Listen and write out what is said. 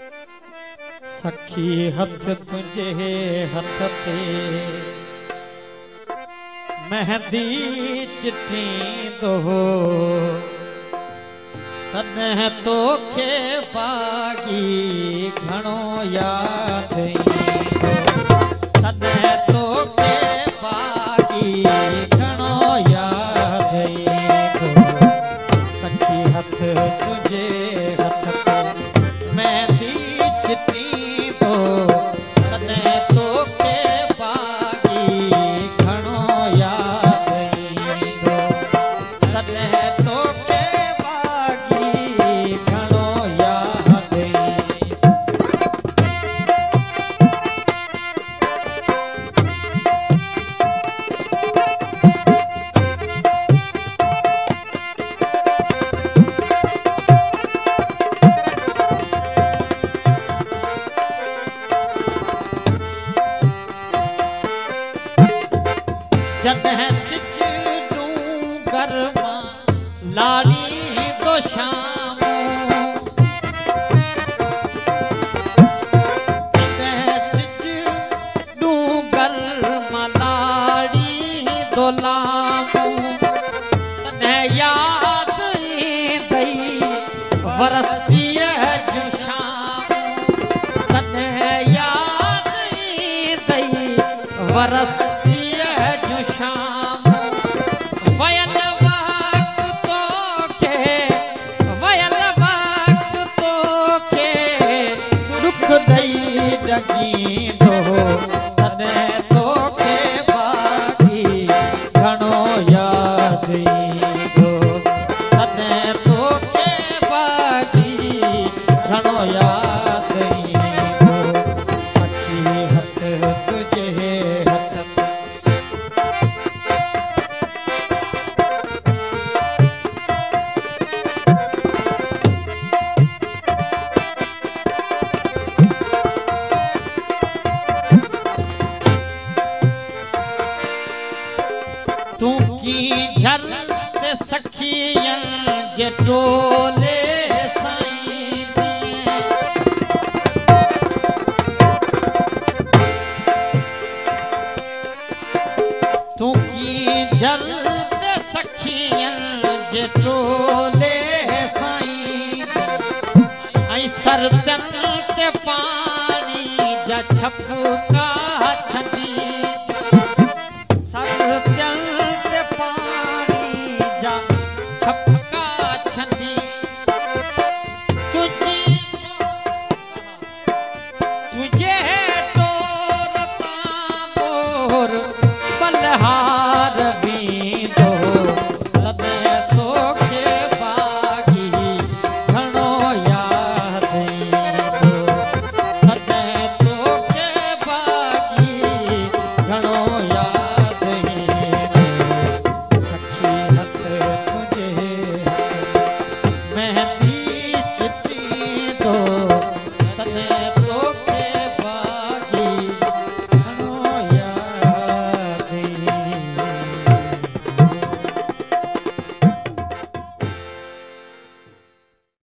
सखी हथ तुझे हथ ते मेहंदी चिट्ठी दो तने तो के बागी घणो याद तने तो के बागी घणो याद सखी हथ तुझे हथ ते मेहंदी चिट्ठी दो तने तो के बागी घणो याद तने तो के जब सिच डूंगर लाड़ी दो शाम सिच डूंगर लाड़ी दो लाम तने याद दई वरसती जो शाम तने याद दई वरसती शाम वयल वक्त तो के दुख दई डगी दो तने तो के बागी घणो याद दो तने तो के बागी घणो याद दो सखी हथ तुझे हथ तू की झर ते सखियन जे टोले साईं दिए तू की झर ते सखियन जे टोले साईं आई सरदन ते पानी जा छपका छॾी